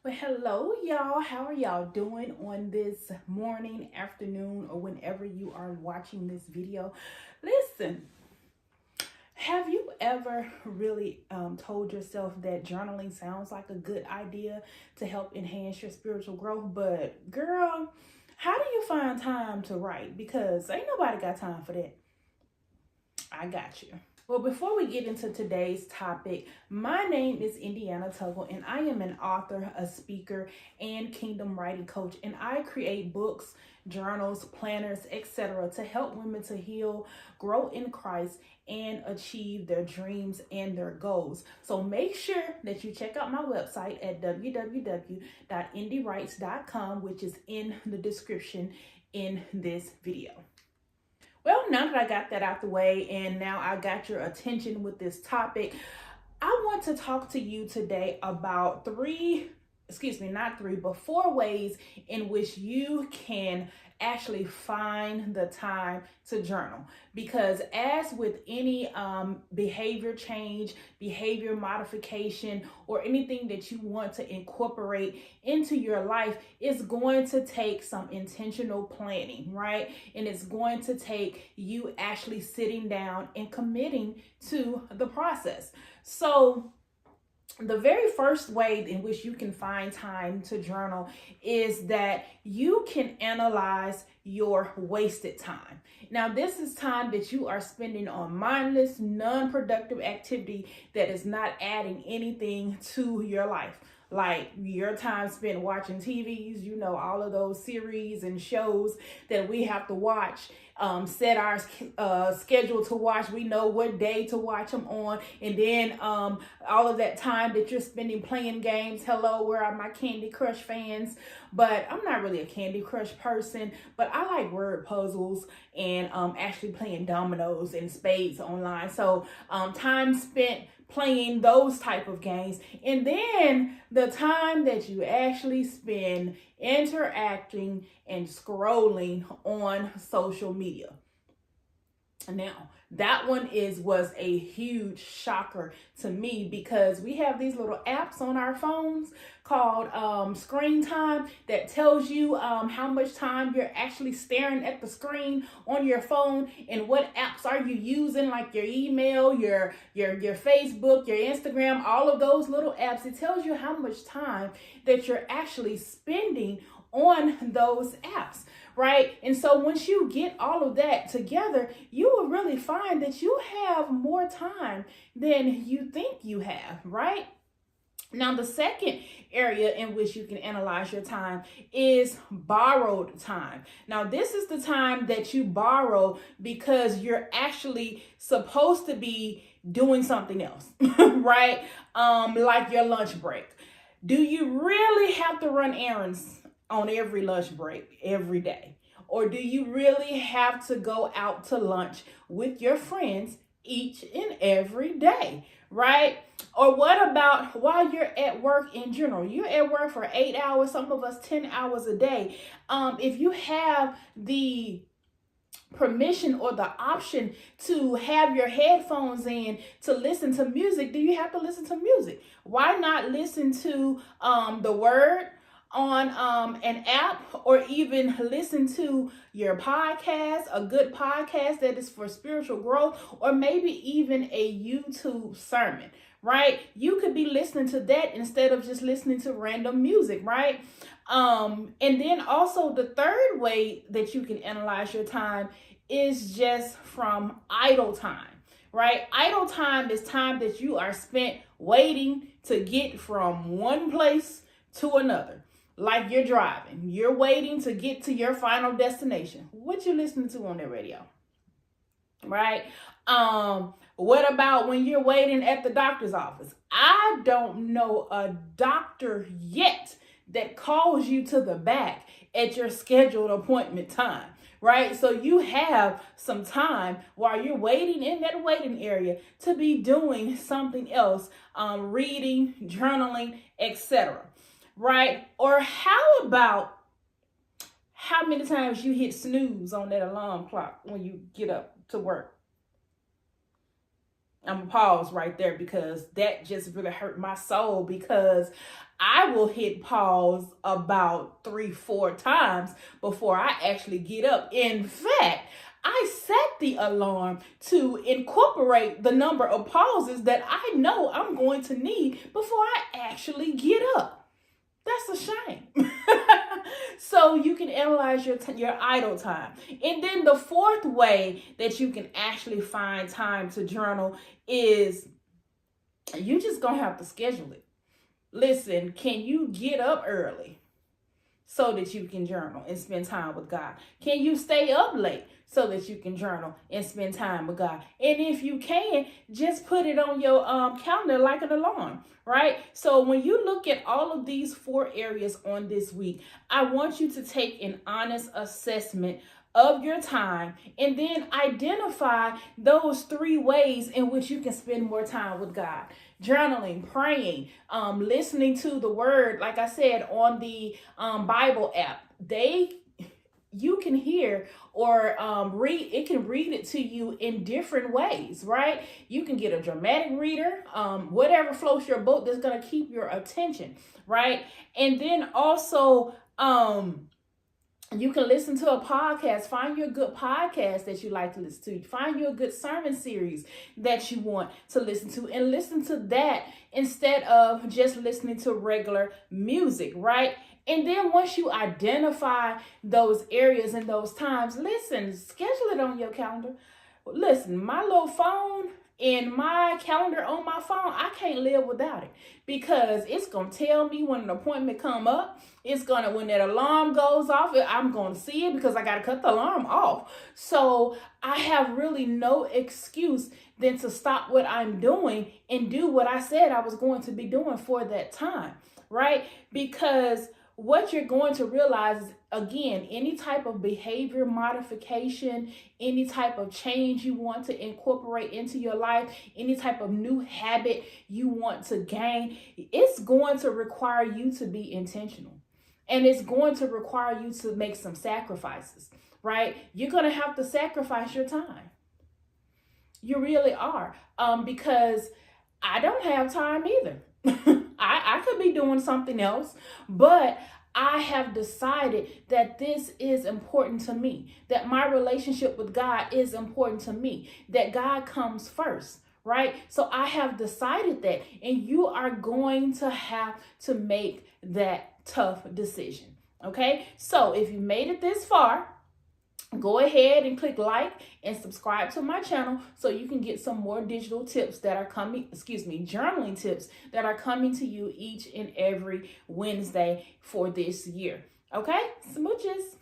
Well, hello, y'all. How are y'all doing on this morning, afternoon, or whenever you are watching this video? Listen, have you ever really told yourself that journaling sounds like a good idea to help enhance your spiritual growth? But, girl, how do you find time to write? Because ain't nobody got time for that. I got you. Well, before we get into today's topic, my name is Indiana Tuggle, and I am an author, a speaker, and kingdom writing coach. And I create books, journals, planners, etc. to help women to heal, grow in Christ, and achieve their dreams and their goals. So make sure that you check out my website at www.indiewrites.com, which is in the description in this video. Well, now that I got that out the way and now I got your attention with this topic, I want to talk to you today about four ways in which you can actually find the time to journal. Because as with any behavior change, behavior modification, or anything that you want to incorporate into your life, it's going to take some intentional planning, right? And it's going to take you actually sitting down and committing to the process. So the very first way in which you can find time to journal is that you can analyze your wasted time. Now, this is time that you are spending on mindless, non-productive activity that is not adding anything to your life. Like your time spent watching TVs, all of those series and shows that we have to watch, set our schedule to watch. We know what day to watch them on. And then all of that time that you're spending playing games. Hello, where are my Candy Crush fans? But I'm not really a Candy Crush person, but I like word puzzles and actually playing dominoes and spades online. So time spent playing those type of games, and then the time that you actually spend interacting and scrolling on social media. Now, that one was a huge shocker to me because we have these little apps on our phones called Screen Time that tells you how much time you're actually staring at the screen on your phone and what apps are you using, like your email, your Facebook, your Instagram, all of those little apps. It tells you how much time that you're actually spending on those apps, right? And so once you get all of that together, you will really find that you have more time than you think you have, right? Now, the second area in which you can analyze your time is borrowed time. Now, this is the time that you borrow because you're actually supposed to be doing something else, right? Like your lunch break. Do you really have to run errands on every lunch break every day? Or do you really have to go out to lunch with your friends each and every day, right? Or what about while you're at work in general? You're at work for 8 hours, some of us 10 hours a day. If you have the permission or the option to have your headphones in to listen to music, do you have to listen to music? Why not listen to the word on an app, or even listen to your podcast, a good podcast that is for spiritual growth, or maybe even a YouTube sermon, right? You could be listening to that instead of just listening to random music, right? And then also the third way that you can analyze your time is just from idle time, right? Idle time is time that you are spent waiting to get from one place to another. Like you're driving, you're waiting to get to your final destination. What you listening to on the radio, right? What about when you're waiting at the doctor's office? I don't know a doctor yet that calls you to the back at your scheduled appointment time, right? So you have some time while you're waiting in that waiting area to be doing something else, reading, journaling, etc. Right? Or how about how many times you hit snooze on that alarm clock when you get up to work? I'm gonna pause right there because that just really hurt my soul, because I will hit pause about 3-4 times before I actually get up. In fact, I set the alarm to incorporate the number of pauses that I know I'm going to need before I actually get up. That's a shame. So you can analyze your idle time. And then the fourth way that you can actually find time to journal is you just gonna have to schedule it. Listen, can you get up early so that you can journal and spend time with God? Can you stay up late so that you can journal and spend time with God? And if you can, just put it on your calendar like an alarm, right? So when you look at all of these 4 areas on this week, I want you to take an honest assessment of your time and then identify those 3 ways in which you can spend more time with God. Journaling, praying, listening to the word, like I said, on the Bible app. You can hear or read, it can read it to you in different ways, right? You can get a dramatic reader, whatever floats your boat that's going to keep your attention, right? And then also, you can listen to a podcast. Find you a good podcast that you like to listen to. Find you a good sermon series that you want to listen to, and listen to that instead of just listening to regular music, right? And then once you identify those areas and those times, listen, schedule it on your calendar. Listen, my little phone and my calendar on my phone, I can't live without it, because it's going to tell me when an appointment come up. It's going to, when that alarm goes off, I'm going to see it because I got to cut the alarm off. So I have really no excuse than to stop what I'm doing and do what I said I was going to be doing for that time, right? Because what you're going to realize is, again, any type of behavior modification, any type of change you want to incorporate into your life, any type of new habit you want to gain, it's going to require you to be intentional. And it's going to require you to make some sacrifices, right? You're going to have to sacrifice your time. You really are. Because I don't have time either. I could be doing something else, but I have decided that this is important to me, that my relationship with God is important to me, that God comes first, right? So I have decided that, and you are going to have to make that tough decision, okay? So if you made it this far, go ahead and click like and subscribe to my channel so you can get some more digital tips that are coming, journaling tips that are coming to you each and every Wednesday for this year. Okay? Smooches.